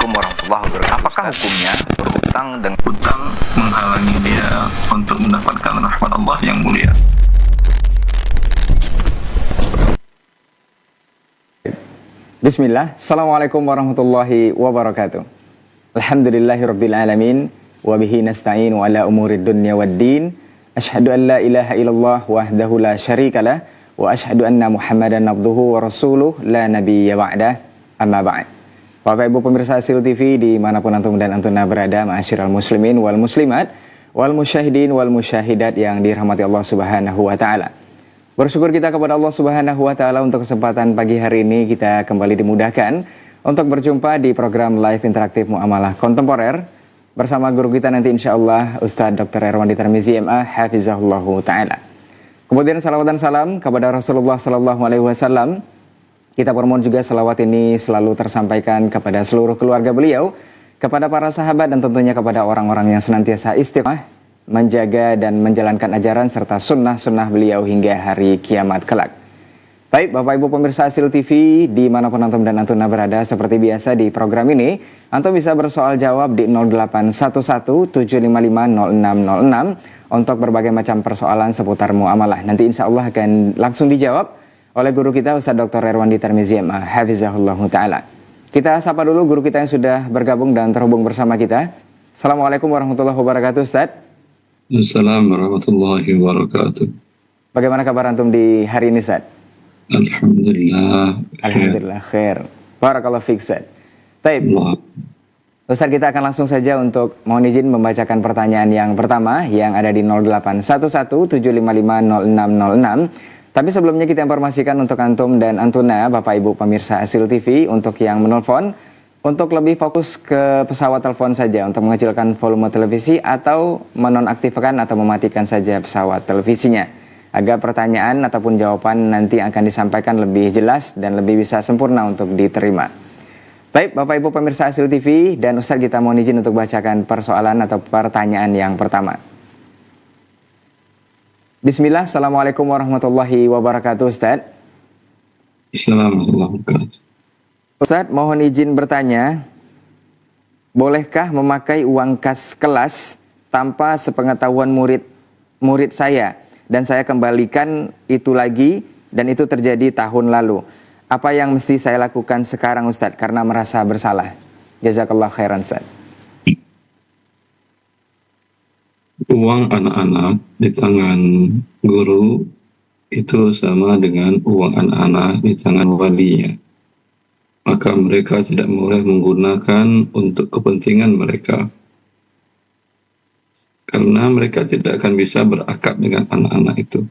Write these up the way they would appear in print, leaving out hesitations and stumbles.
Assalamualaikum warahmatullahi wabarakatuh. Apakah hukumnya berhutang dengan hutang menghalangi dia untuk mendapatkan rahmat Allah yang mulia? Bismillah. Assalamualaikum warahmatullahi wabarakatuh. Alhamdulillahirabbil alamin wa bihi nasta'in wa ala umurid dunya waddin. Asyhadu an la ilaha illallah wahdahu la syarikalah wa asyhadu anna Muhammadan abduhu wa rasuluh la nabiyya ba'dah. Amma ba'd. Bapak Ibu pemirsa Asil TV dimanapun antum dan antuna berada, ma'asyiral muslimin wal muslimat wal musyahidin wal musyahidat yang dirahmati Allah Subhanahu wa taala. Bersyukur kita kepada Allah Subhanahu wa taala untuk kesempatan pagi hari ini kita kembali dimudahkan untuk berjumpa di program live interaktif Muamalah Kontemporer bersama guru kita nanti insyaallah Ustadz Dr. Erwandi Tarmizi MA hafizahullahu taala. Kemudian salawat dan salam kepada Rasulullah sallallahu alaihi wasallam. Kita bermohon juga selawat ini selalu tersampaikan kepada seluruh keluarga beliau, kepada para sahabat dan tentunya kepada orang-orang yang senantiasa istiqomah menjaga dan menjalankan ajaran serta sunnah-sunnah beliau hingga hari kiamat kelak. Baik Bapak Ibu pemirsa Asil TV dimanapun antum dan antuna berada, seperti biasa di program ini antum bisa bersoal jawab di 0811-755-0606 untuk berbagai macam persoalan seputar muamalah. Nanti insya Allah akan langsung dijawab oleh guru kita Ustadz Dr. Erwandi Tarmizi MA hafizahullahu taala. Kita sapa dulu guru kita yang sudah bergabung dan terhubung bersama kita. Assalamualaikum warahmatullahi wabarakatuh Ustadz. Assalamualaikum warahmatullahi wabarakatuh. Bagaimana kabar antum di hari ini Ustadz? Alhamdulillah. Alhamdulillah khair. Barakallahu fiik Ustadz. Baik. Ustadz, kita akan langsung saja untuk mohon izin membacakan pertanyaan yang pertama yang ada di 0811-755-0606. Tapi sebelumnya kita informasikan untuk antum dan antuna, Bapak Ibu pemirsa Asil TV, untuk yang menelpon, untuk lebih fokus ke pesawat telepon saja, untuk mengecilkan volume televisi atau menonaktifkan atau mematikan saja pesawat televisinya, agar pertanyaan ataupun jawaban nanti akan disampaikan lebih jelas dan lebih bisa sempurna untuk diterima. Baik, Bapak Ibu pemirsa Asil TV dan Ustadz, kita mohon izin untuk bacakan persoalan atau pertanyaan yang pertama. Bismillah, Assalamualaikum warahmatullahi wabarakatuh Ustadz. Assalamualaikum warahmatullahi wabarakatuh. Ustadz, mohon izin bertanya, bolehkah memakai uang kas kelas tanpa sepengetahuan murid saya dan saya kembalikan itu lagi dan itu terjadi tahun lalu? Apa yang mesti saya lakukan sekarang Ustadz karena merasa bersalah? Jazakallah khairan Ustadz. Uang anak-anak di tangan guru itu sama dengan uang anak-anak di tangan walinya. Maka mereka tidak boleh menggunakan untuk kepentingan mereka. Karena mereka tidak akan bisa berakad dengan anak-anak itu.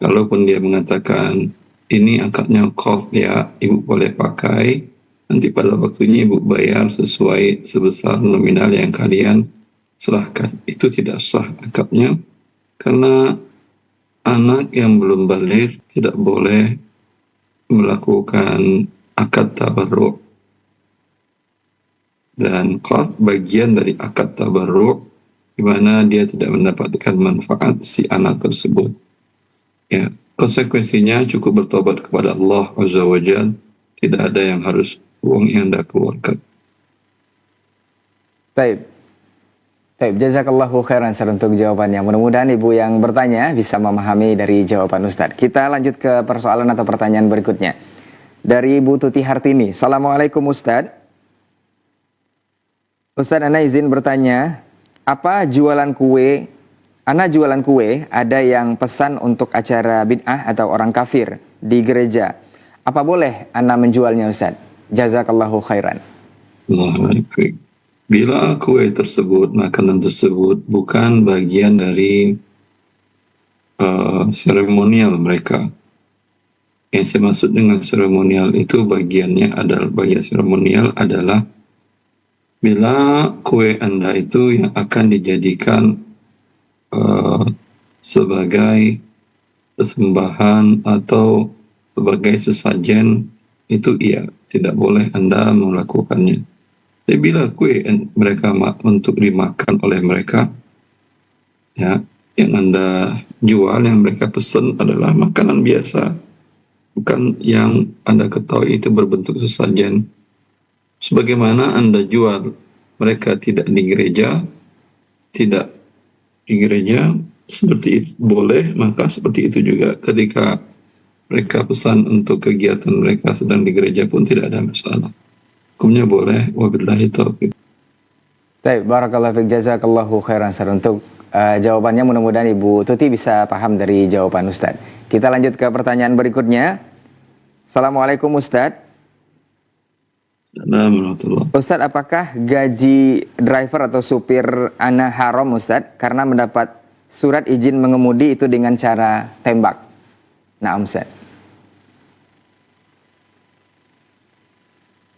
Kalaupun dia mengatakan, ini akadnya qaf ya, ibu boleh pakai, nanti pada waktunya ibu bayar sesuai sebesar nominal yang kalian serahkan. Itu tidak sah akadnya, karena anak yang belum baligh tidak boleh melakukan akad tabarruk, dan qad bagian dari akad tabarruk di mana dia tidak mendapatkan manfaat si anak tersebut. Ya, konsekuensinya cukup bertobat kepada Allah Azza wa Jalla, tidak ada yang harus uang yang Anda keluarkan. Baik. Jazakallahu khairan Ustadz untuk jawabannya. Mudah-mudahan ibu yang bertanya bisa memahami dari jawaban Ustadz. Kita lanjut ke persoalan atau pertanyaan berikutnya. Dari Ibu Tuti Hartini. Assalamualaikum Ustadz. Ustadz, ana izin bertanya, apa jualan kue? Ana jualan kue, ada yang pesan untuk acara bid'ah atau orang kafir di gereja. Apa boleh ana menjualnya Ustadz? Jazakallahu khairan. Allahu akbar. Bila kue tersebut, makanan tersebut bukan bagian dari seremonial mereka. Yang saya maksud dengan seremonial itu bagian seremonial adalah bila kue Anda itu yang akan dijadikan sebagai sesembahan atau sebagai sesajen, itu iya, tidak boleh Anda melakukannya. Tapi bila kue mereka untuk dimakan oleh mereka, ya, yang Anda jual, yang mereka pesan adalah makanan biasa, bukan yang Anda ketahui itu berbentuk sesajen, Sebagaimana Anda jual mereka tidak di gereja, seperti itu boleh, maka seperti itu juga ketika mereka pesan untuk kegiatan mereka sedang di gereja pun tidak ada masalah. Hukumnya boleh, wabillahi taufiq. Baik, barakallahu fiik, jazakallahu khairan Ustaz. Untuk jawabannya mudah-mudahan Ibu Tuti bisa paham dari jawaban Ustaz. Kita lanjut ke pertanyaan berikutnya. Assalamualaikum Ustaz. Assalamualaikum. Ustaz, apakah gaji driver atau supir ana haram Ustaz karena mendapat surat izin mengemudi itu dengan cara tembak? Nah, Ustaz.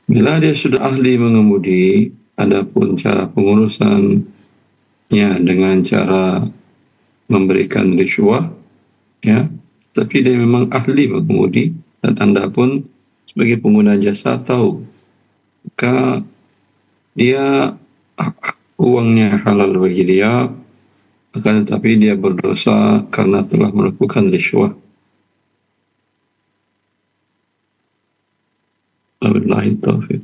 Bila dia sudah ahli mengemudi, adapun cara pengurusannya dengan cara memberikan riswah, ya, tapi dia memang ahli mengemudi dan Anda pun sebagai pengguna jasa tahu, maka dia uangnya halal bagi dia, akan tetapi dia berdosa karena telah melakukan riswah. Wabillahi taufiq.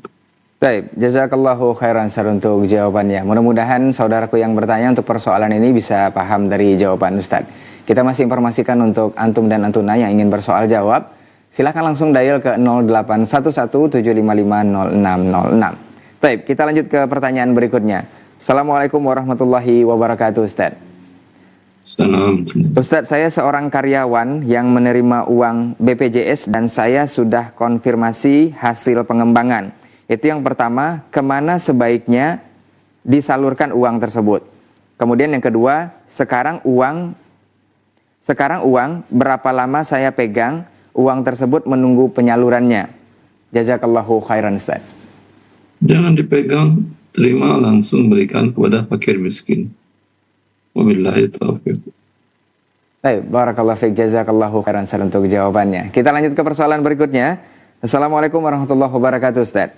Baik, jazakallahu khairan Ustaz untuk jawabannya. Mudah-mudahan saudaraku yang bertanya untuk persoalan ini bisa paham dari jawaban Ustaz. Kita masih informasikan untuk antum dan antuna yang ingin bersoal jawab, silakan langsung dial ke 0811755606. Baik, kita lanjut ke pertanyaan berikutnya. Assalamualaikum warahmatullahi wabarakatuh Ustaz. Salam. Ustadz, saya seorang karyawan yang menerima uang BPJS dan saya sudah konfirmasi hasil pengembangan. Itu yang pertama, kemana sebaiknya disalurkan uang tersebut. Kemudian yang kedua, sekarang uang berapa lama saya pegang uang tersebut menunggu penyalurannya. Jazakallahu khairan Ustadz. Jangan dipegang, terima langsung berikan kepada fakir miskin. Wabillahi taufiq. Baik, barakallahu fiik, jazakallahu khairan Ustaz untuk jawabannya. Kita lanjut ke persoalan berikutnya. Assalamualaikum warahmatullahi wabarakatuh Ustaz.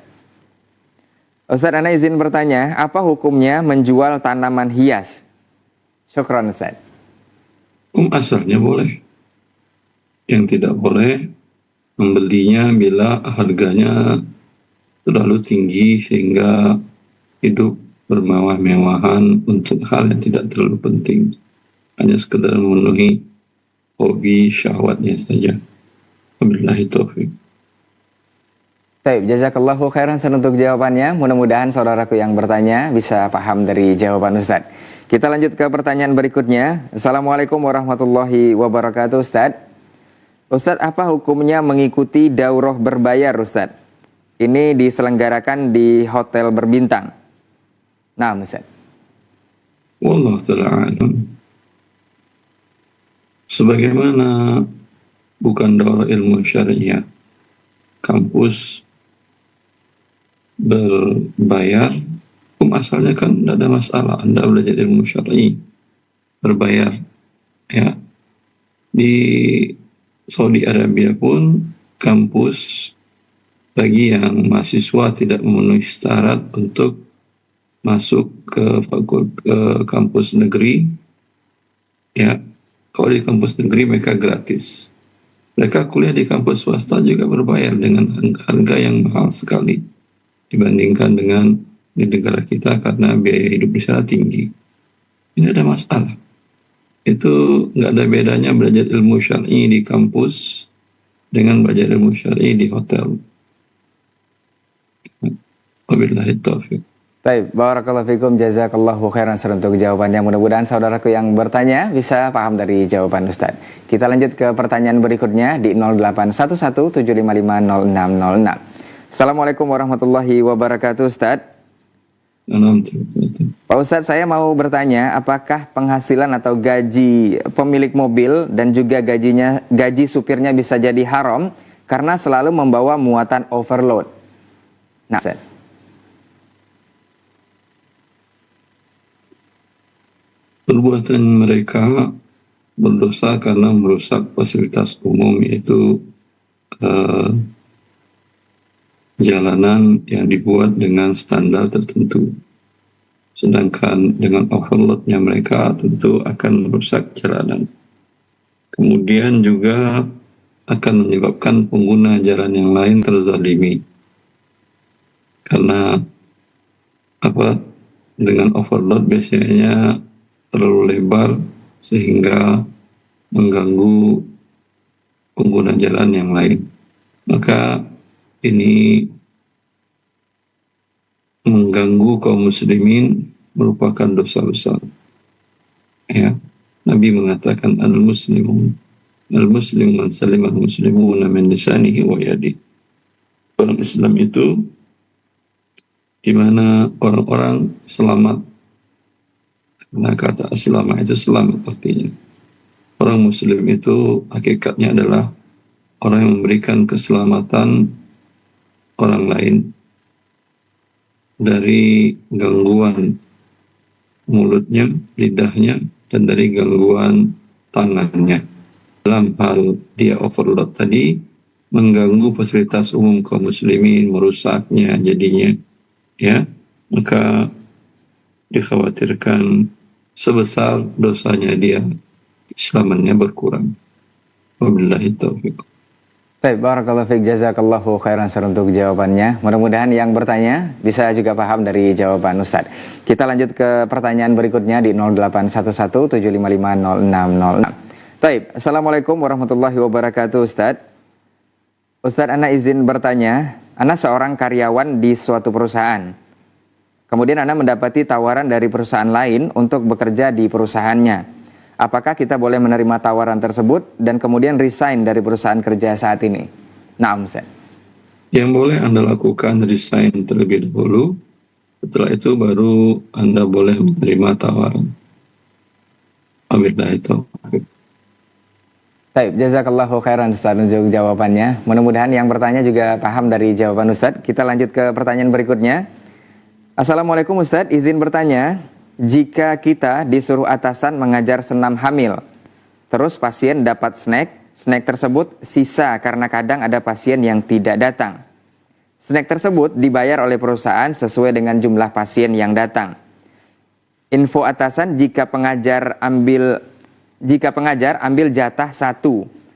Ustaz, ana izin bertanya, apa hukumnya menjual tanaman hias? Syukran Ustaz. Hukum asalnya boleh. Yang tidak boleh membelinya bila harganya terlalu tinggi sehingga hidup bermewah-mewahan untuk hal yang tidak terlalu penting, hanya sekedar memenuhi hobi syahwatnya saja. Wabillahi taufiq. Baik, jazakallahu khairan Ustaz untuk jawabannya. Mudah-mudahan saudaraku yang bertanya bisa paham dari jawaban Ustaz. Kita lanjut ke pertanyaan berikutnya. Assalamualaikum warahmatullahi wabarakatuh Ustaz. Ustaz, apa hukumnya mengikuti daurah berbayar Ustaz? Ini diselenggarakan di hotel berbintang. Nah, Ustaz. Wallahu ta'ala alam. Sebagaimana bukan daurah ilmu syariah, kampus berbayar, hukum asalnya kan tidak ada masalah. Anda belajar ilmu syar'i berbayar, ya. Di Saudi Arabia pun kampus bagi yang mahasiswa tidak memenuhi syarat untuk masuk ke kampus negeri, ya, kalau di kampus negeri mereka gratis. Mereka kuliah di kampus swasta juga berbayar dengan harga yang mahal sekali dibandingkan dengan di negara kita karena biaya hidup di sana tinggi. Ini ada masalah. Itu nggak ada bedanya belajar ilmu syar'i di kampus dengan belajar ilmu syar'i di hotel. Wabillahi taufiq. Baik, barakallahu fikum, jazakallahu khairan Ustaz untuk jawabannya. Mudah-mudahan saudaraku yang bertanya bisa paham dari jawaban Ustaz. Kita lanjut ke pertanyaan berikutnya di 0811755606. Assalamualaikum warahmatullahi wabarakatuh Ustaz. Pak Ustaz, saya mau bertanya, apakah penghasilan atau gaji pemilik mobil dan juga gaji supirnya bisa jadi haram karena selalu membawa muatan overload? Nah, Ustaz. Perbuatan mereka berdosa karena merusak fasilitas umum, yaitu jalanan yang dibuat dengan standar tertentu. Sedangkan dengan overloadnya mereka tentu akan merusak jalanan. Kemudian juga akan menyebabkan pengguna jalan yang lain terzalimi. karena apa, dengan overload biasanya terlalu lebar sehingga mengganggu pengguna jalan yang lain. Maka ini mengganggu kaum muslimin merupakan dosa besar. Ya, Nabi mengatakan al-muslimun man salima al-muslimuna min lisanihi wa yadihi. Orang Islam itu di mana orang-orang selamat. Karena kata selama itu selamat artinya. Orang muslim itu hakikatnya adalah orang yang memberikan keselamatan orang lain dari gangguan mulutnya, lidahnya, dan dari gangguan tangannya. Dalam hal dia overload tadi, mengganggu fasilitas umum kaum muslimin, merusaknya jadinya, ya, maka dikhawatirkan sebesar dosanya dia, keislamannya berkurang. Wabillahi taufiq. Baik, barakallahu fiik, jazakallahu khairan untuk jawabannya. Mudah-mudahan yang bertanya bisa juga paham dari jawaban Ustadz. Kita lanjut ke pertanyaan berikutnya di 0811-755-0606. Baik, Assalamualaikum warahmatullahi wabarakatuh Ustadz. Ustadz, Ana izin bertanya. Ana seorang karyawan di suatu perusahaan. Kemudian Ana mendapati tawaran dari perusahaan lain untuk bekerja di perusahaannya. Apakah kita boleh menerima tawaran tersebut dan kemudian resign dari perusahaan kerja saat ini? Naam, Ustaz. Yang boleh Anda lakukan resign terlebih dahulu. Setelah itu baru Anda boleh menerima tawaran. Wabillahi taufiq. Baik, jazakallahu khairan Ustaz untuk jawabannya. Mudah-mudahan yang bertanya juga paham dari jawaban Ustaz. Kita lanjut ke pertanyaan berikutnya. Assalamualaikum Ustaz, izin bertanya. Jika kita disuruh atasan mengajar senam hamil, terus pasien dapat snack tersebut sisa karena kadang ada pasien yang tidak datang. Snack tersebut dibayar oleh perusahaan sesuai dengan jumlah pasien yang datang. Info atasan jika pengajar ambil jatah 1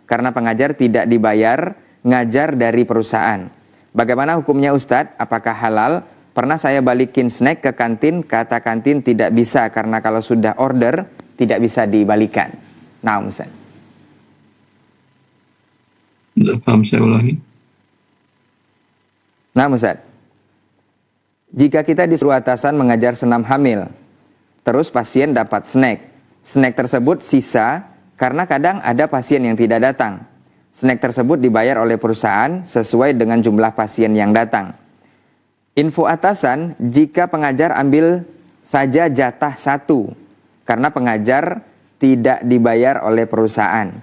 karena pengajar tidak dibayar ngajar dari perusahaan. Bagaimana hukumnya Ustadz? Apakah halal? Pernah saya balikin snack ke kantin, kata kantin tidak bisa karena kalau sudah order tidak bisa dibalikan. Nah, Ustaz. Tidak paham, saya ulangi. Nah, Ustaz. Jika kita disuruh atasan mengajar senam hamil, terus pasien dapat snack. Snack tersebut sisa karena kadang ada pasien yang tidak datang. Snack tersebut dibayar oleh perusahaan sesuai dengan jumlah pasien yang datang. Info atasan jika pengajar ambil saja jatah 1 karena pengajar tidak dibayar oleh perusahaan.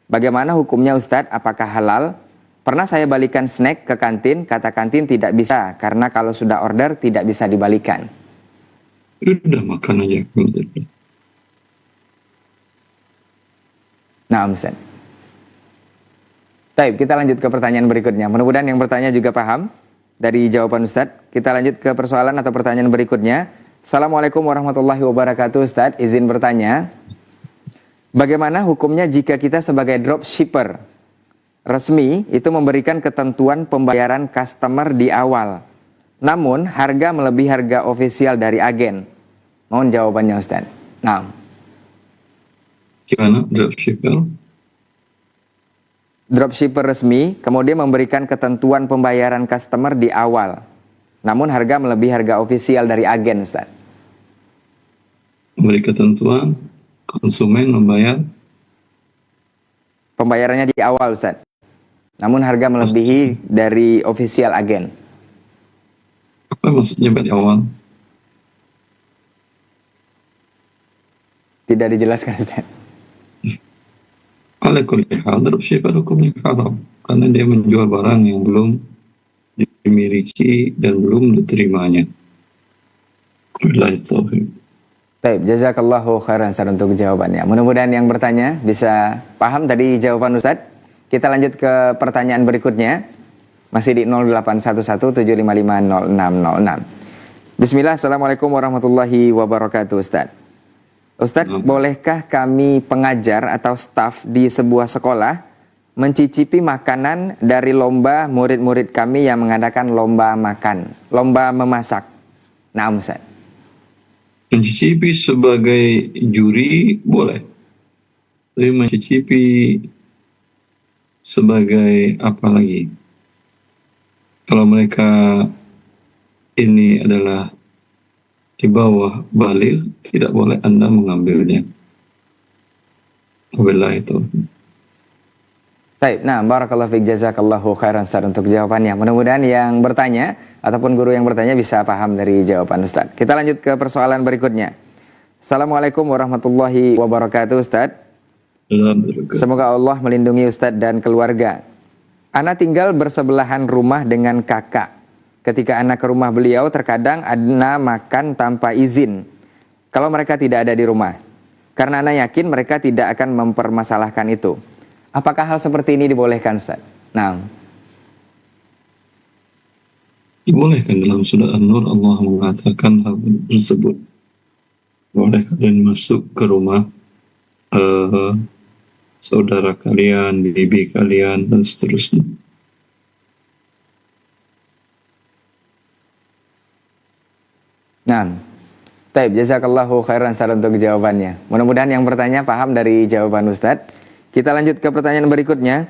Bagaimana hukumnya Ustadz? Apakah halal? Pernah saya balikan snack ke kantin, kata kantin tidak bisa karena kalau sudah order tidak bisa dibalikan. Udah makan aja. Nah, Ustadz. Baik, kita lanjut ke pertanyaan berikutnya. Mudah-mudahan yang bertanya juga paham dari jawaban Ustadz. Kita lanjut ke persoalan atau pertanyaan berikutnya. Assalamualaikum warahmatullahi wabarakatuh Ustadz. Izin bertanya, bagaimana hukumnya jika kita sebagai dropshipper resmi itu memberikan ketentuan pembayaran customer di awal, namun harga melebihi harga ofisial dari agen? Mohon jawabannya Ustadz. Nah, gimana dropshipper? Dropshipper resmi kemudian memberikan ketentuan pembayaran customer di awal, namun harga melebihi harga ofisial dari agen, Ustaz. Memberi ketentuan konsumen membayar Pembayarannya di awal, Ustaz, namun harga melebihi dari ofisial agen. Apa maksudnya di awal? Tidak dijelaskan, Ustaz. Ala kulli hal, dropshipper hukumnya haram karena dia menjual barang yang belum dimiliki dan belum diterimanya. Wabillahi taufiq. Baik, jazakallahu khairan untuk jawabannya. Mudah-mudahan yang bertanya bisa paham tadi jawaban Ustaz. Kita lanjut ke pertanyaan berikutnya. Masih di 0811-755-0606. Bismillah, Assalamualaikum warahmatullahi wabarakatuh Ustaz. Ustadz, bolehkah kami pengajar atau staf di sebuah sekolah mencicipi makanan dari lomba murid-murid kami yang mengadakan lomba makan, lomba memasak. Nah, Ustaz. Mencicipi sebagai juri boleh. Tapi mencicipi sebagai apa lagi? Kalau mereka ini adalah di bawah baligh, tidak boleh Anda mengambilnya. Wabillahi taufiq. Baik, nah barakallahu fiik, jazakallahu khairan Ustaz untuk jawabannya. Mudah-mudahan yang bertanya ataupun guru yang bertanya bisa paham dari jawaban Ustaz. Kita lanjut ke persoalan berikutnya. Assalamualaikum warahmatullahi wabarakatuh Ustaz. Semoga Allah melindungi Ustaz dan keluarga. Ana tinggal bersebelahan rumah dengan kakak. Ketika anak ke rumah beliau, terkadang Ana makan tanpa izin kalau mereka tidak ada di rumah. Karena Ana yakin mereka tidak akan mempermasalahkan itu. Apakah hal seperti ini dibolehkan, Ustaz? Nah. Dibolehkan. Dalam surah An-Nur Allah mengatakan hal tersebut. Boleh kalian masuk ke rumah saudara kalian, bibi kalian, dan seterusnya. Nah, taib, jazakallahu khairan Ustaz untuk jawabannya. Mudah-mudahan yang bertanya paham dari jawaban Ustaz. Kita lanjut ke pertanyaan berikutnya.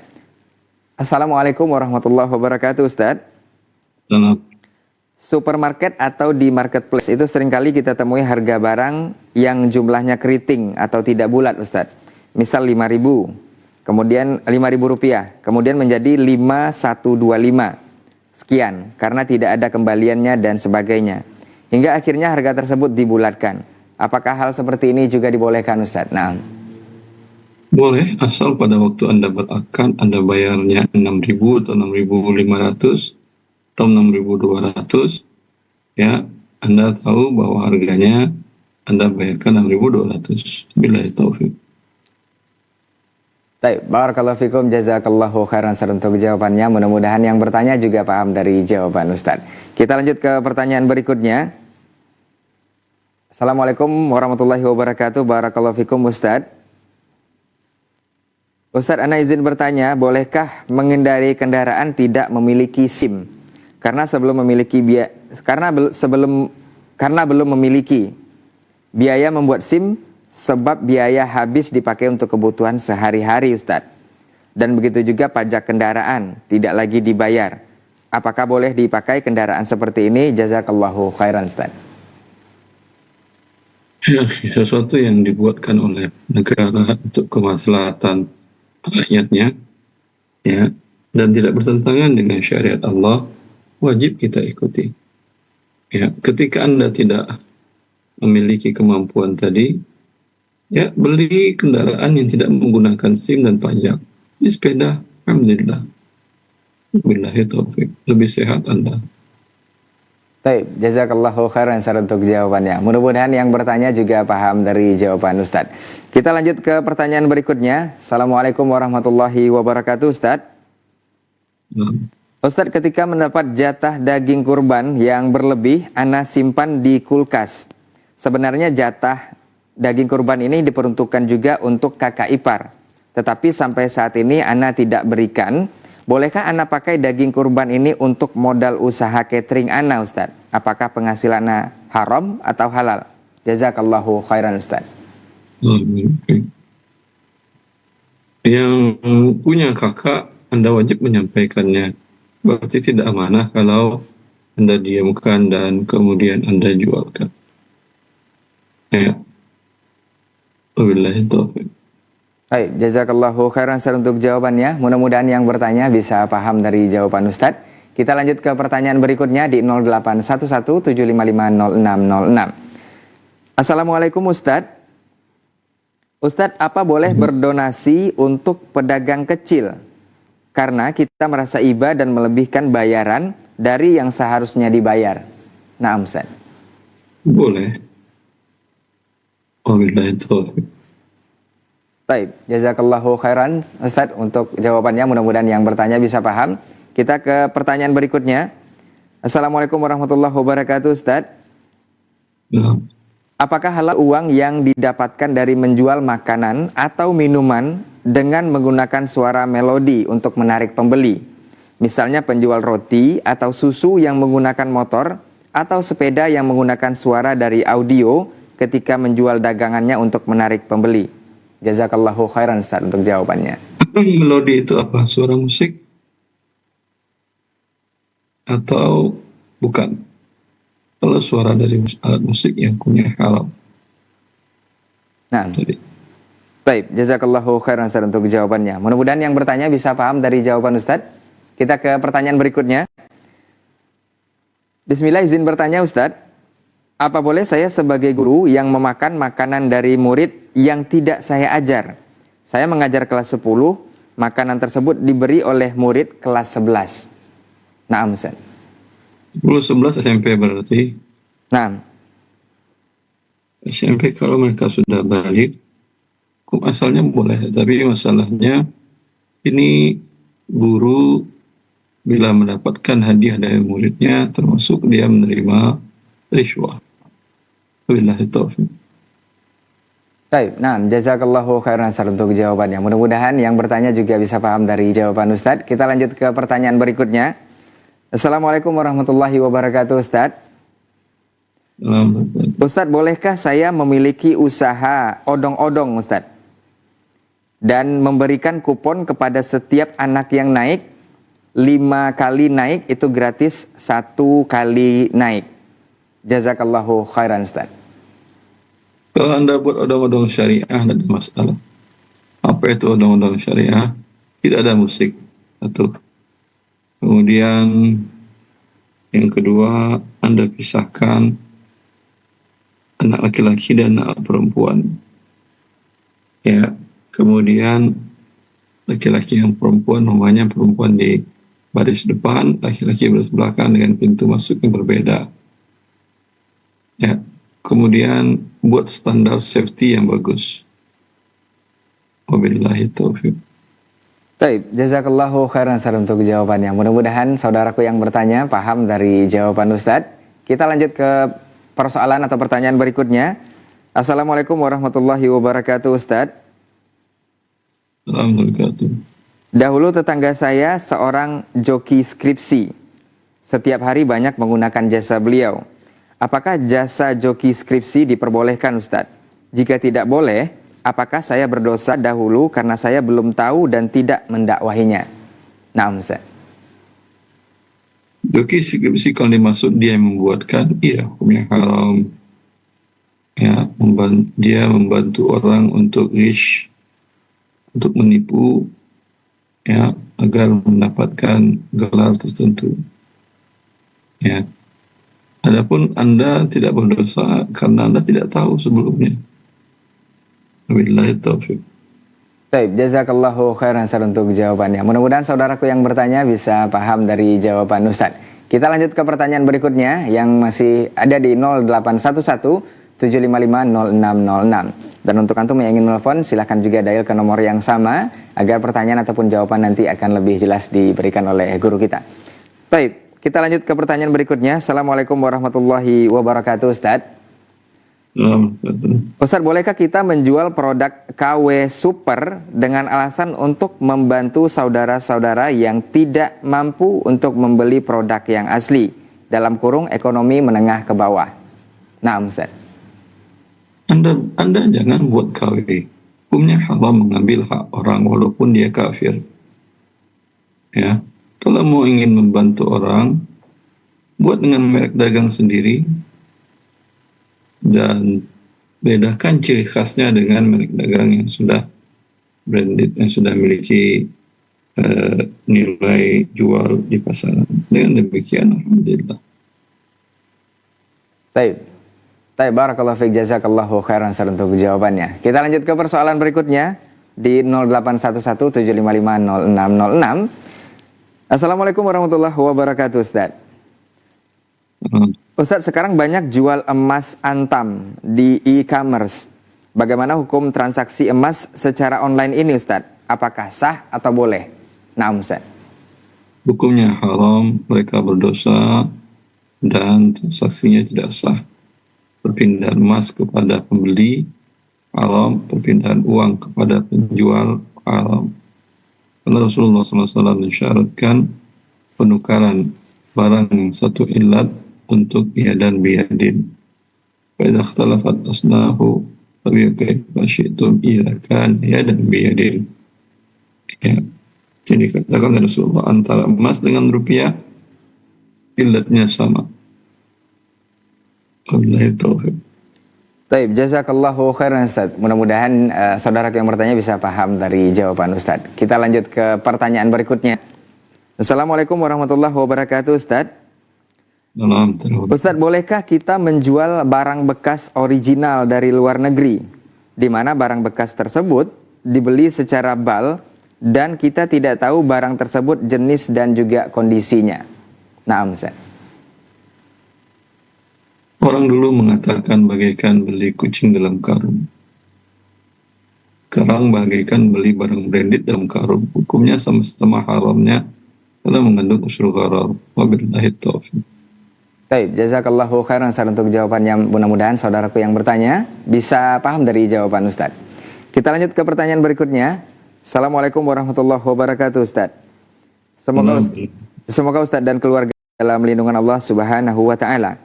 Assalamualaikum warahmatullahi wabarakatuh Ustaz. Supermarket atau di marketplace itu seringkali kita temui harga barang yang jumlahnya keriting atau tidak bulat Ustaz. Misal 5.000, kemudian Rp5.000, kemudian menjadi 5.125 sekian karena tidak ada kembaliannya dan sebagainya. Hingga akhirnya harga tersebut dibulatkan. Apakah hal seperti ini juga dibolehkan Ustaz? Nah. Boleh, asal pada waktu Anda berakad, Anda bayarnya 6.000 atau 6.500 atau 6.200, ya, Anda tahu bahwa harganya Anda bayarkan 6.200. Billahi taufik. Baik, barakallahu fikum, jazakallahu khairan Ustaz untuk jawabannya. Mudah-mudahan yang bertanya juga paham dari jawaban Ustaz. Kita lanjut ke pertanyaan berikutnya. Assalamualaikum warahmatullahi wabarakatuh. Barakallahu fikum Ustaz. Ustaz, ana izin bertanya, bolehkah mengendarai kendaraan tidak memiliki SIM? Karena belum memiliki biaya membuat SIM, sebab biaya habis dipakai untuk kebutuhan sehari-hari Ustaz. Dan begitu juga pajak kendaraan tidak lagi dibayar. Apakah boleh dipakai kendaraan seperti ini? Jazakallahu khairan Ustaz. Ya, sesuatu yang dibuatkan oleh negara untuk kemaslahatan rakyatnya, ya, dan tidak bertentangan dengan syariat Allah, wajib kita ikuti. Ya, ketika Anda tidak memiliki kemampuan tadi, ya, beli kendaraan yang tidak menggunakan SIM dan pajak. Di sepeda, alhamdulillah. Billahi taufik, lebih sehat Anda. Baik, jazakallahu khairan Ustaz untuk jawabannya. Mudah-mudahan yang bertanya juga paham dari jawaban Ustaz. Kita lanjut ke pertanyaan berikutnya. Assalamualaikum warahmatullahi wabarakatuh Ustaz. Ustaz, ketika mendapat jatah daging kurban yang berlebih, ana simpan di kulkas. Sebenarnya jatah daging kurban ini diperuntukkan juga untuk kakak ipar. Tetapi sampai saat ini ana tidak berikan. Bolehkah ana pakai daging kurban ini untuk modal usaha catering ana Ustaz? Apakah penghasilannya haram atau halal? Jazakallahu khairan Ustaz. Yang punya kakak, Anda wajib menyampaikannya. Berarti tidak amanah kalau Anda diamkan dan kemudian Anda jualkan. Ya. Wabillahi taufiq. Baik, jazakallahu khairan Ustaz untuk jawabannya. Mudah-mudahan yang bertanya bisa paham dari jawaban Ustaz. Kita lanjut ke pertanyaan berikutnya di 0811755606. Assalamualaikum Ustaz. Ustaz, apa boleh berdonasi untuk pedagang kecil? Karena kita merasa iba dan melebihkan bayaran dari yang seharusnya dibayar. Nah, Ustaz. Boleh. Wabillahi taufiq. Baik, jazakallahu khairan Ustaz untuk jawabannya. Mudah-mudahan yang bertanya bisa paham. Kita ke pertanyaan berikutnya. Assalamualaikum warahmatullahi wabarakatuh Ustaz. Ya. Apakah halal uang yang didapatkan dari menjual makanan atau minuman dengan menggunakan suara melodi untuk menarik pembeli? Misalnya penjual roti atau susu yang menggunakan motor atau sepeda yang menggunakan suara dari audio ketika menjual dagangannya untuk menarik pembeli. Jazakallahu khairan Ustaz untuk jawabannya. Melodi itu apa? Suara musik? Atau bukan? Kalau suara dari alat musik yang punya haram. Nah, Jadi, baik, jazakallahu khairan Ustaz untuk jawabannya. Mudah-mudahan yang bertanya bisa paham dari jawaban Ustaz. Kita ke pertanyaan berikutnya. Bismillah, izin bertanya Ustaz. Apa boleh saya sebagai guru yang memakan makanan dari murid yang tidak saya ajar? Saya mengajar kelas 10, makanan tersebut diberi oleh murid kelas 11. Naam Ustaz. 10-11 SMP berarti. Naam. SMP kalau mereka sudah balik, hukum asalnya boleh. Tapi masalahnya ini guru bila mendapatkan hadiah dari muridnya, termasuk dia menerima rishwah. Wabillahi taufiq. Baik, nah, jazakallahu khairan Ustaz untuk jawabannya. Mudah-mudahan yang bertanya juga bisa paham dari jawaban Ustaz. Kita lanjut ke pertanyaan berikutnya. Assalamualaikum warahmatullahi wabarakatuh Ustaz. Ustaz, bolehkah saya memiliki usaha odong-odong Ustaz? Dan memberikan kupon kepada setiap anak yang naik, 5 kali naik itu gratis 1 kali naik. Jazakallahu khairan Ustaz. Kalau Anda buat odong-odong syariah, tidak ada masalah. Apa itu odong-odong syariah? Tidak ada musik. Satu. Kemudian yang kedua, Anda pisahkan anak laki-laki dan anak perempuan. Ya, kemudian laki-laki yang perempuan, namanya perempuan di baris depan, laki-laki baris belakang dengan pintu masuk yang berbeda. Ya, kemudian buat standar safety yang bagus. Wabillahi taufiq. Baik, jazakallahu khairan Ustaz untuk jawabannya. Mudah-mudahan saudaraku yang bertanya paham dari jawaban Ustaz. Kita lanjut ke persoalan atau pertanyaan berikutnya. Assalamualaikum warahmatullahi wabarakatuh Ustaz. Alhamdulillah. Dahulu tetangga saya seorang joki skripsi. Setiap hari banyak menggunakan jasa beliau. Apakah jasa joki skripsi diperbolehkan Ustaz? Jika tidak boleh, apakah saya berdosa dahulu karena saya belum tahu dan tidak mendakwahinya? Naam Ustaz. Joki skripsi kalau dimaksud dia yang membuatkan, iya hukumnya haram. Ya, dia membantu orang untuk ghish, untuk menipu, ya, agar mendapatkan gelar tertentu. Ya. Adapun Anda tidak berdosa karena Anda tidak tahu sebelumnya. Wabillahi taufiq. Baik, jazakallahu khairan Ustaz untuk jawabannya. Mudah-mudahan saudaraku yang bertanya bisa paham dari jawaban Ustaz. Kita lanjut ke pertanyaan berikutnya yang masih ada di 0811 755 0606. Dan untuk antum yang ingin menelpon, silahkan juga dial ke nomor yang sama agar pertanyaan ataupun jawaban nanti akan lebih jelas diberikan oleh guru kita. Baik. Kita lanjut ke pertanyaan berikutnya. Assalamualaikum warahmatullahi wabarakatuh Ustaz. Ustaz, bolehkah kita menjual produk KW Super dengan alasan untuk membantu saudara-saudara yang tidak mampu untuk membeli produk yang asli? Dalam kurung ekonomi menengah ke bawah. Nah Ustaz. Anda jangan buat KW. Hukumnya haram mengambil hak orang walaupun dia kafir. Ya. Kalau mau ingin membantu orang, buat dengan merek dagang sendiri dan bedakan ciri khasnya dengan merek dagang yang sudah branded, yang sudah memiliki nilai jual di pasaran. Dengan demikian, alhamdulillah. Baik. Barakallahu fiik, jazakallahu khairan Ustaz untuk jawabannya. Kita lanjut ke persoalan berikutnya di 0811 755 0606. Assalamualaikum warahmatullahi wabarakatuh Ustaz. Ustaz, sekarang banyak jual emas antam di e-commerce. Bagaimana hukum transaksi emas secara online ini Ustaz? Apakah sah atau boleh? Nah Ustaz. Hukumnya haram, mereka berdosa dan transaksinya tidak sah. perpindahan emas kepada pembeli haram, perpindahan uang kepada penjual haram. Karena Rasulullah SAW mensyaratkan penukaran barang yang satu ilat untuk biadan biadin. Fa'idha ikhtalafat asnahu fabi'akaifa syi'tum idha kan biadan biadin. Ya. Jadi katakan Rasulullah, antara emas dengan rupiah ilatnya sama. Wabillahi taufiq. Taib, jazakallahu khairan Ustaz. Mudah-mudahan saudara yang bertanya bisa paham dari jawaban Ustaz. Kita lanjut ke pertanyaan berikutnya. Assalamualaikum warahmatullahi wabarakatuh Ustaz. Ustaz, bolehkah kita menjual barang bekas original dari luar negeri, di mana barang bekas tersebut dibeli secara bal dan kita tidak tahu barang tersebut jenis dan juga kondisinya? Naam Ustaz. Orang dulu mengatakan bagaikan beli kucing dalam karung. Sekarang bagaikan beli barang branded dalam karung. Hukumnya sama-sama haramnya karena mengandung unsur gharar. Wabillahi taufiq. Baik, jazakallahu khairan Ustaz untuk jawabannya. Mudah-mudahan saudaraku yang bertanya bisa paham dari jawaban Ustaz. Kita lanjut ke pertanyaan berikutnya. Assalamualaikum warahmatullahi wabarakatuh Ustaz. Semoga Ustaz dan keluarga dalam lindungan Allah Subhanahu wa taala.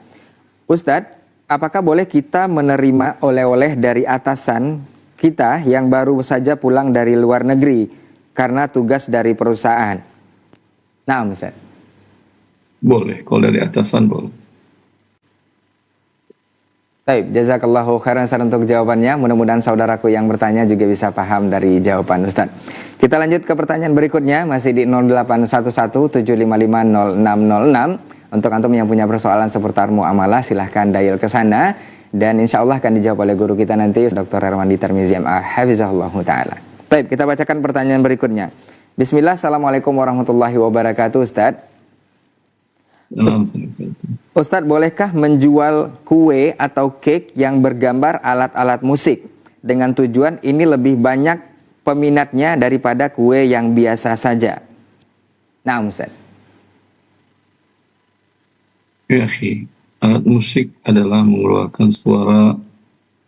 Ustadz, apakah boleh kita menerima oleh-oleh dari atasan kita yang baru saja pulang dari luar negeri karena tugas dari perusahaan? Nah, Ustadz. Boleh, kalau dari atasan boleh. Baik, jazakallahu khairan Ustaz untuk jawabannya. Mudah-mudahan saudaraku yang bertanya juga bisa paham dari jawaban Ustadz. Kita lanjut ke pertanyaan berikutnya, masih di 0811-755-0606. Untuk antum yang punya persoalan seputar muamalah, silahkan dial ke sana dan insya Allah akan dijawab oleh guru kita nanti, Dr. Herwandi Tirmizi MA Hafizahullah Ta'ala. Baik, kita bacakan pertanyaan berikutnya. Bismillah, Assalamualaikum warahmatullahi wabarakatuh Ustadz. Ustadz, bolehkah menjual kue atau cake yang bergambar alat-alat musik dengan tujuan ini lebih banyak peminatnya daripada kue yang biasa saja? Nah, Ustadz. Ya, alat musik adalah mengeluarkan suara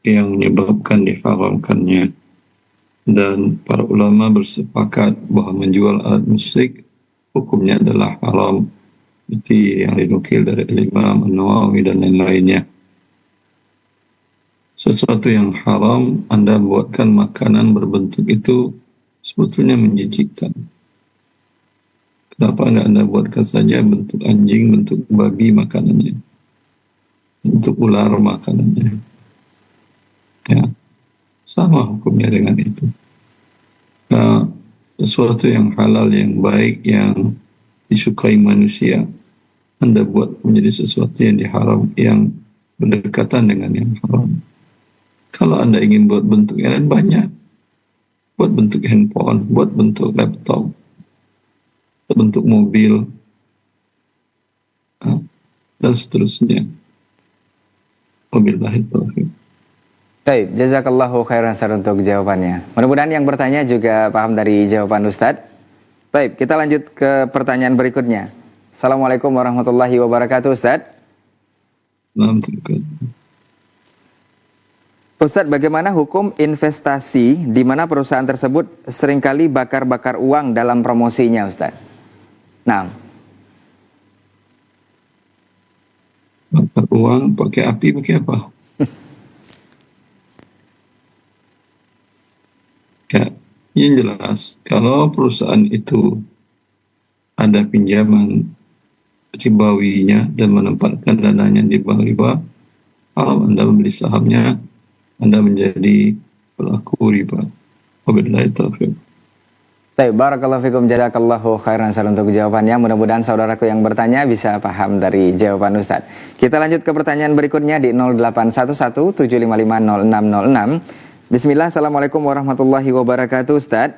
yang menyebabkan diharamkannya. Dan para ulama bersepakat bahwa menjual alat musik hukumnya adalah haram. Seperti yang dinukil dari Imam An-Nawawi dan lain-lainnya. Sesuatu yang haram, Anda buatkan makanan berbentuk itu sebetulnya menjijikkan. Kenapa nggak Anda buatkan saja bentuk anjing, bentuk babi makanannya, bentuk ular makanannya? Ya, sama hukumnya dengan itu. Nah, sesuatu yang halal, yang baik, yang disukai manusia, Anda buat menjadi sesuatu yang diharam, yang berdekatan dengan yang haram. Kalau Anda ingin buat bentuk yang lain, banyak. Buat bentuk handphone, buat bentuk laptop, bentuk mobil, dan seterusnya. Wabillahi taufiq. Baik, jazakallahu khairan Ustaz untuk jawabannya. Mudah-mudahan yang bertanya juga paham dari jawaban Ustadz. Baik, kita lanjut ke pertanyaan berikutnya. Assalamualaikum warahmatullahi wabarakatuh Ustadz. Ustadz, bagaimana hukum investasi di mana perusahaan tersebut seringkali bakar-bakar uang dalam promosinya Ustadz? Nah, bakar uang pakai api, pakai apa? Ya, yang jelas kalau perusahaan itu ada pinjaman ribawinya dan menempatkan dananya di bawah riba, kalau Anda membeli sahamnya, Anda menjadi pelaku riba. Wabillahi taufiq. baik, barakallahu fikum, jazakallahu khairan Ustaz untuk jawabannya. Mudah-mudahan saudaraku yang bertanya bisa paham dari jawaban Ustaz. Kita lanjut ke pertanyaan berikutnya di 0811-755-0606. Bismillah, Assalamualaikum warahmatullahi wabarakatuh Ustaz.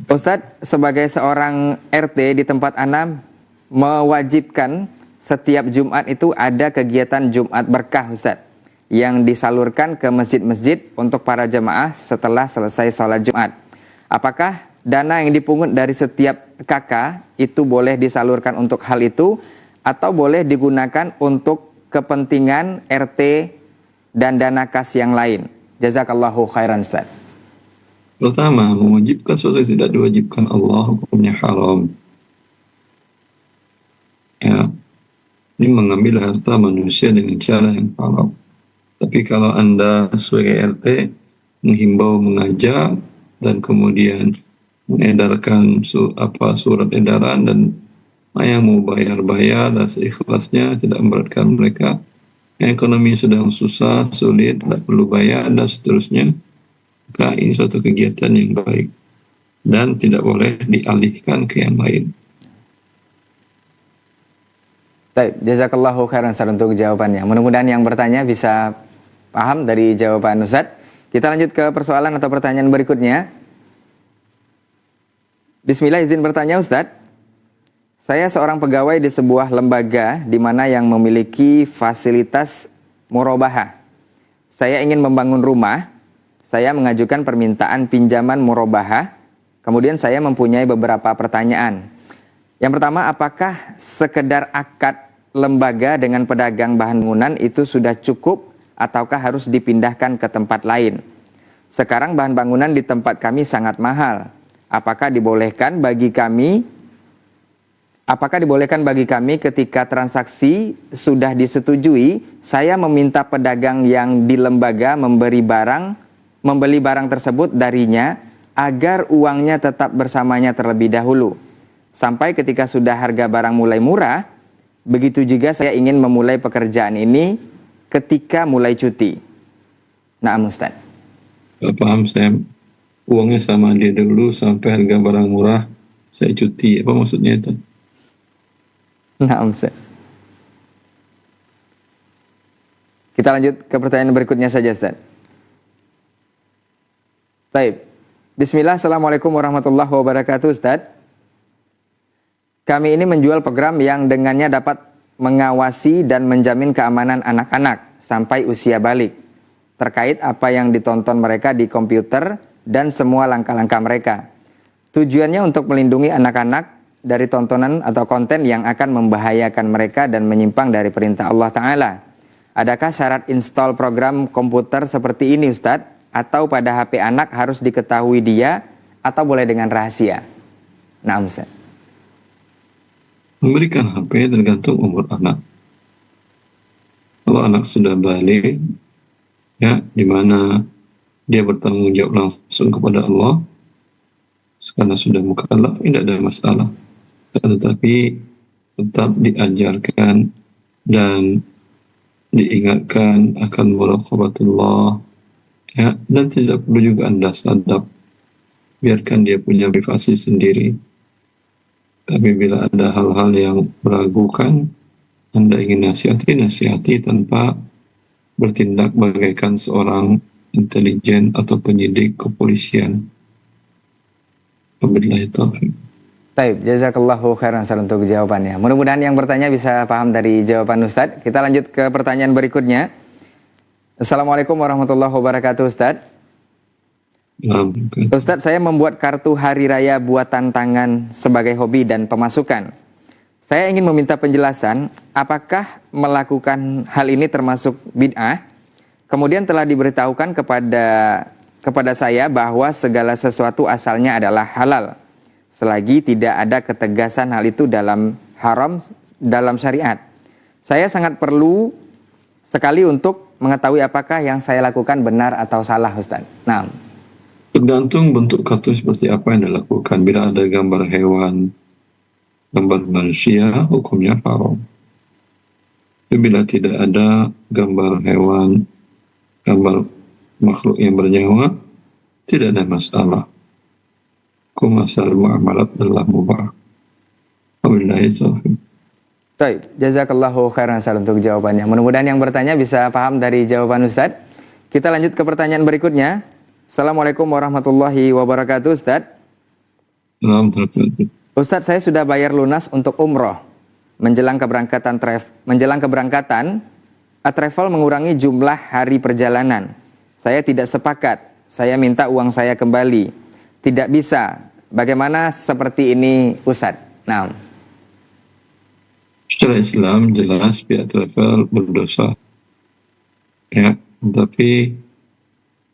Ustaz, sebagai seorang RT di tempat Ana mewajibkan setiap Jumat itu ada kegiatan Jumat berkah Ustaz, yang disalurkan ke masjid-masjid untuk para jemaah setelah selesai sholat Jumat. Apakah dana yang dipungut dari setiap kakak itu boleh disalurkan untuk hal itu atau boleh digunakan untuk kepentingan RT dan dana kas yang lain? Jazakallahu khairan Ustaz. Pertama, mewajibkan sesuatu yang tidak diwajibkan Allah, hukumnya haram. Ya, ini mengambil harta manusia dengan cara yang haram. Tapi kalau Anda sebagai RT menghimbau, mengajak, dan kemudian mengedarkan surat edaran, dan yang mau bayar dan seikhlasnya, tidak memberatkan mereka. Yang ekonomi sedang susah, sulit, tidak perlu bayar, dan seterusnya. Maka ini suatu kegiatan yang baik. Dan tidak boleh dialihkan ke yang lain. Baik, jazakallahu khairan Ustaz untuk jawabannya. Mudah-mudahan yang bertanya bisa paham dari jawaban Ustaz. Kita lanjut ke persoalan atau pertanyaan berikutnya. Bismillah, izin bertanya Ustaz. Saya seorang pegawai di sebuah lembaga di mana yang memiliki fasilitas murabahah. Saya ingin membangun rumah, saya mengajukan permintaan pinjaman murabahah, kemudian saya mempunyai beberapa pertanyaan. Yang pertama, apakah sekedar akad lembaga dengan pedagang bahan bangunan itu sudah cukup ataukah harus dipindahkan ke tempat lain? Sekarang bahan bangunan di tempat kami sangat mahal. Apakah dibolehkan bagi kami ketika transaksi sudah disetujui, saya meminta pedagang yang di lembaga membeli barang tersebut darinya agar uangnya tetap bersamanya terlebih dahulu. Sampai ketika sudah harga barang mulai murah, begitu juga saya ingin memulai pekerjaan ini ketika mulai cuti. Naam Ustaz. Paham saya, uangnya sama dia dulu sampai harga barang murah, saya cuti. Apa maksudnya itu? Naam Ustaz. Kita lanjut ke pertanyaan berikutnya saja Ustaz. Baik. Bismillah, Assalamualaikum warahmatullahi wabarakatuh Ustaz. Kami ini menjual program yang dengannya dapat mengawasi dan menjamin keamanan anak-anak sampai usia balik, terkait apa yang ditonton mereka di komputer dan semua langkah-langkah mereka. Tujuannya untuk melindungi anak-anak dari tontonan atau konten yang akan membahayakan mereka dan menyimpang dari perintah Allah Ta'ala. Adakah syarat install program komputer seperti ini Ustadz? Atau pada HP anak harus diketahui dia atau boleh dengan rahasia? Nah Ustadz. Memberikan HP tergantung umur anak. Kalau anak sudah balik, ya, di mana dia bertanggung jawab langsung kepada Allah, karena sudah mukallaf, tidak ada masalah. Tetapi tetap diajarkan dan diingatkan akan muraqabatullah, ya, dan tidak perlu juga Anda sadap, biarkan dia punya privasi sendiri. Tapi bila ada hal-hal yang meragukan, Anda ingin nasihati tanpa bertindak bagaikan seorang intelijen atau penyidik kepolisian. Wabillahi taufiq. Baik, jazakallahu khairan Ustaz untuk jawabannya. Mudah-mudahan yang bertanya bisa paham dari jawaban Ustaz. Kita lanjut ke pertanyaan berikutnya. Assalamualaikum warahmatullahi wabarakatuh Ustaz. Ustaz, saya membuat kartu hari raya buatan tangan sebagai hobi dan pemasukan. Saya ingin meminta penjelasan, apakah melakukan hal ini termasuk bid'ah? Kemudian telah diberitahukan kepada saya bahwa segala sesuatu asalnya adalah halal, selagi tidak ada ketegasan hal itu dalam haram dalam syariat. Saya sangat perlu sekali untuk mengetahui apakah yang saya lakukan benar atau salah Ustaz. Nah, tergantung bentuk kartu seperti apa yang dilakukan. Bila ada gambar hewan, gambar manusia, hukumnya haram. Tapi bila tidak ada gambar hewan, gambar makhluk yang bernyawa, tidak ada masalah. Hukum asal muamalat adalah mubah. Wabillahi taufiq. baik, jazakallahu khairan Ustaz untuk jawabannya. Mudah-mudahan yang bertanya bisa paham dari jawaban Ustaz. Kita lanjut ke pertanyaan berikutnya. Assalamualaikum warahmatullahi wabarakatuh Ustaz. Ustaz, saya sudah bayar lunas untuk umroh. Menjelang keberangkatan travel mengurangi jumlah hari perjalanan. Saya tidak sepakat. Saya minta uang saya kembali. Tidak bisa. Bagaimana seperti ini Ustaz? Nah, Secara Islam jelas pihak travel berdosa, ya. Tapi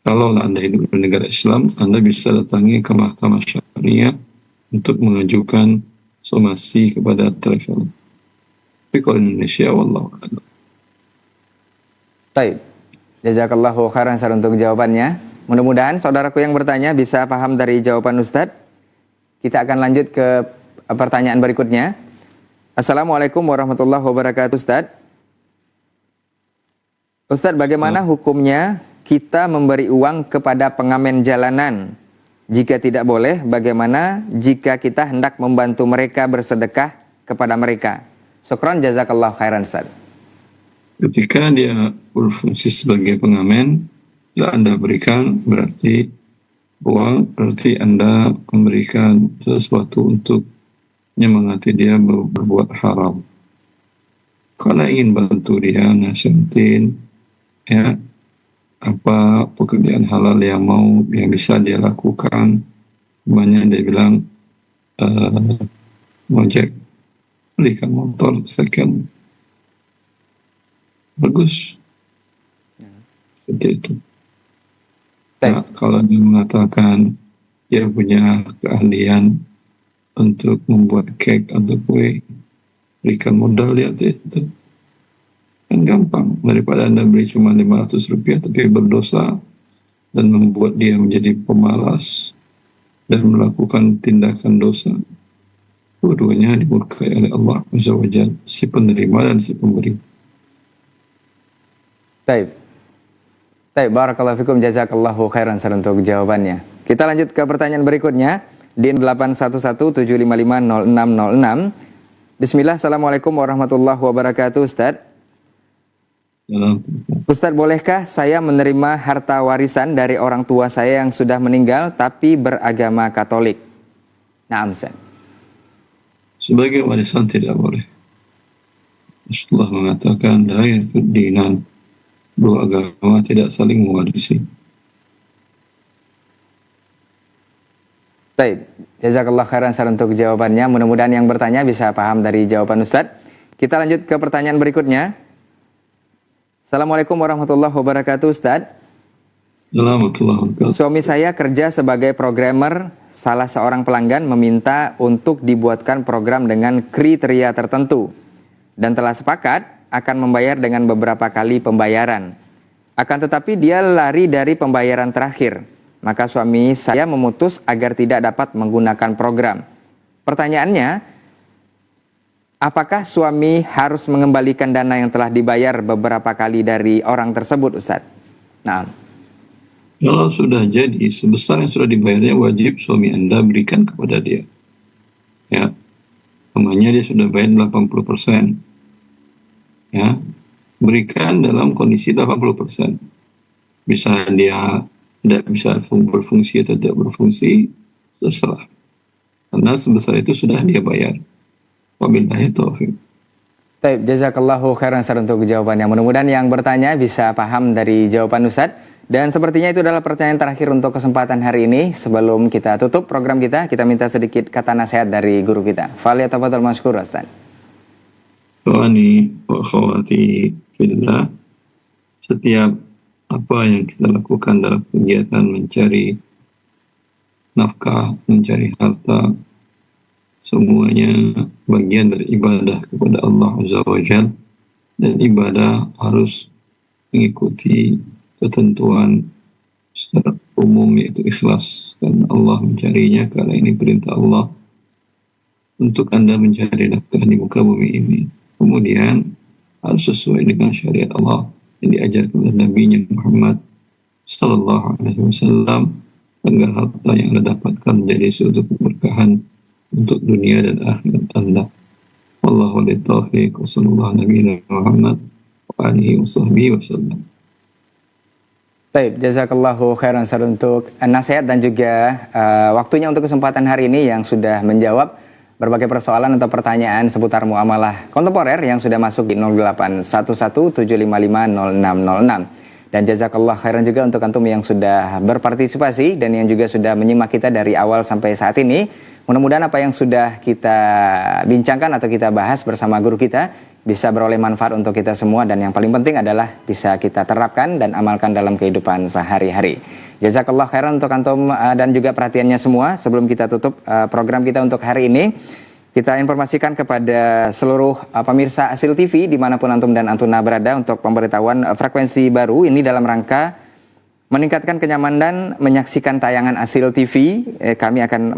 kalau Anda hidup di negara Islam, Anda bisa datangi ke mahkamah syariah untuk mengajukan somasi kepada travel. Tapi kalau di Indonesia, wallahu a'lam. Baik. Jazakallahu khairan Ustaz untuk jawabannya. Mudah-mudahan saudaraku yang bertanya bisa paham dari jawaban Ustadz. Kita akan lanjut ke pertanyaan berikutnya. Assalamualaikum warahmatullahi wabarakatuh, Ustadz. Ustadz, bagaimana hukumnya kita memberi uang kepada pengamen jalanan? Jika tidak boleh, bagaimana jika kita hendak membantu mereka bersedekah kepada mereka? Syukran, jazakallahu khairan, Ustadz. Ketika dia berfungsi sebagai pengamen, bila Anda berikan berarti uang, berarti Anda memberikan sesuatu untuk menyemangati dia berbuat haram. Kalau ingin bantu dia, nasihatin, ya, apa pekerjaan halal yang bisa dia lakukan. Banyak dia bilang ngojek, belikan motor second, bagus, seperti itu. Nah, kalau dia mengatakan dia punya keahlian untuk membuat cake atau kue, berikan modal dia itu. Kan gampang, daripada Anda beli cuma Rp500 tapi berdosa dan membuat dia menjadi pemalas dan melakukan tindakan dosa. Dua-duanya dimurkai oleh Allah Azza wa Jalla, si penerima dan si pemberi. Baik. Barakallahu fikum, jazakallahu khairan Ustaz untuk jawabannya. Kita lanjut ke pertanyaan berikutnya di 811-755-0606. Bismillah, Assalamualaikum warahmatullahi wabarakatuh, Ustaz. Ustaz, bolehkah saya menerima harta warisan dari orang tua saya yang sudah meninggal tapi beragama Katolik? Naam, Ustaz. Sebagai warisan tidak boleh. Rasulullah mengatakan la dinan, dua agama tidak saling mewarisi. Baik, jazakallah khairan Ustaz untuk jawabannya. Mudah-mudahan yang bertanya bisa paham dari jawaban Ustaz. Kita lanjut ke pertanyaan berikutnya. Assalamualaikum warahmatullahi wabarakatuh, Ustaz. Assalamualaikum. Suami saya kerja sebagai programmer. Salah seorang pelanggan meminta untuk dibuatkan program dengan kriteria tertentu dan telah sepakat akan membayar dengan beberapa kali pembayaran. Akan tetapi dia lari dari pembayaran terakhir. Maka suami saya memutus agar tidak dapat menggunakan program. Pertanyaannya, apakah suami harus mengembalikan dana yang telah dibayar beberapa kali dari orang tersebut, Ustaz? Nah, kalau sudah jadi sebesar yang sudah dibayarnya, wajib suami Anda berikan kepada dia. Ya, namanya dia sudah bayar 80%. Ya, berikan dalam kondisi 80%. Bisa dia tidak bisa berfungsi atau tidak berfungsi, terserah. Karena sebesar itu sudah dia bayar. Wabillahi taufiq. baik, jazakallahu khairan Ustaz untuk jawabannya. Mudah-mudahan yang bertanya bisa paham dari jawaban Ustaz. Dan sepertinya itu adalah pertanyaan terakhir untuk kesempatan hari ini. Sebelum kita tutup program kita minta sedikit kata nasihat dari guru kita. Faliyatafadhal mashkur, Ustaz. Tuani wa akhwati fillah, setiap apa yang kita lakukan dalam kegiatan mencari nafkah, mencari harta, semuanya bagian dari ibadah kepada Allah Azza wa Jalla, dan ibadah harus mengikuti ketentuan secara umum, yaitu ikhlas, karena Allah mencarinya, karena ini perintah Allah untuk Anda mencari nafkah di muka bumi ini. Kemudian harus sesuai dengan syariat Allah yang diajarkan oleh Nabi Muhammad Sallallahu Alaihi Wasallam, agar harta yang Anda dapatkan menjadi suatu keberkahan untuk dunia dan akhirat Anda. Wallahu a'lam bishawab. Wassallallahu Nabi Muhammad wa alihi wasallam. Baik, jazakallahu khairan Ustaz untuk nasihat dan juga waktunya untuk kesempatan hari ini yang sudah menjawab berbagai persoalan atau pertanyaan seputar muamalah kontemporer yang sudah masuk di 0811-755-0606. Dan jazakallah khairan juga untuk antum yang sudah berpartisipasi dan yang juga sudah menyimak kita dari awal sampai saat ini. Mudah-mudahan apa yang sudah kita bincangkan atau kita bahas bersama guru kita bisa beroleh manfaat untuk kita semua, dan yang paling penting adalah bisa kita terapkan dan amalkan dalam kehidupan sehari-hari. Jazakallah khairan untuk antum dan juga perhatiannya semua. Sebelum kita tutup program kita untuk hari ini, kita informasikan kepada seluruh pemirsa Asil TV dimanapun antum dan antuna berada untuk pemberitahuan frekuensi baru ini dalam rangka meningkatkan kenyamanan menyaksikan tayangan Asil TV. Kami akan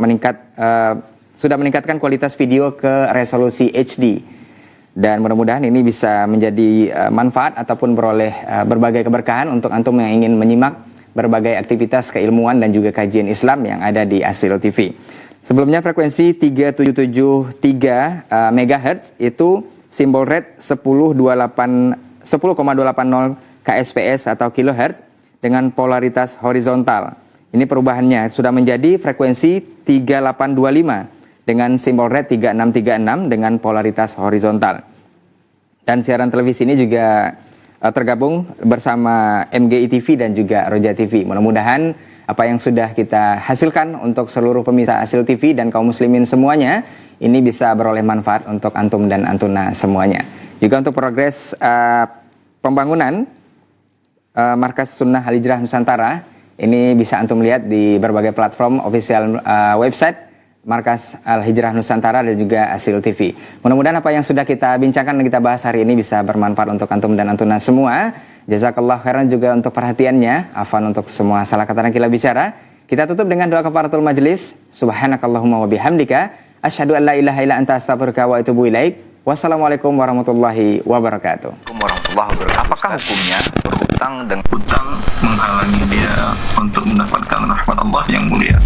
sudah meningkatkan kualitas video ke resolusi HD, dan mudah-mudahan ini bisa menjadi manfaat ataupun beroleh berbagai keberkahan untuk antum yang ingin menyimak berbagai aktivitas keilmuan dan juga kajian Islam yang ada di Asil TV. Sebelumnya frekuensi 3773 MHz itu simbol rate 10,280 kSPS atau kilohertz dengan polaritas horizontal. Ini perubahannya sudah menjadi frekuensi 3825 dengan simbol rate 3636 dengan polaritas horizontal. Dan siaran televisi ini juga tergabung bersama MGI TV dan juga Roja TV. Mudah-mudahan apa yang sudah kita hasilkan untuk seluruh pemirsa Asil TV dan kaum muslimin semuanya ini bisa beroleh manfaat untuk antum dan antuna semuanya. Juga untuk progres pembangunan Markas Sunnah Al-Hijrah Nusantara ini bisa antum lihat di berbagai platform official website Markas Al-Hijrah Nusantara dan juga Asil TV. Mudah-mudahan apa yang sudah kita bincangkan dan kita bahas hari ini bisa bermanfaat untuk antum dan antuna semua. Jazakallah khairan juga untuk perhatiannya. Afwan untuk semua salah kata dan kila bicara. Kita tutup dengan doa kafaratul majlis. Subhanakallahumma wa bihamdika asyhadu an la ilaha illa anta astaghfiruka wa atubu ilaik. Wassalamualaikum warahmatullahi wabarakatuh. Apakah hukumnya berhutang dengan Hutang menghalangi dia untuk mendapatkan rahmat Allah yang mulia.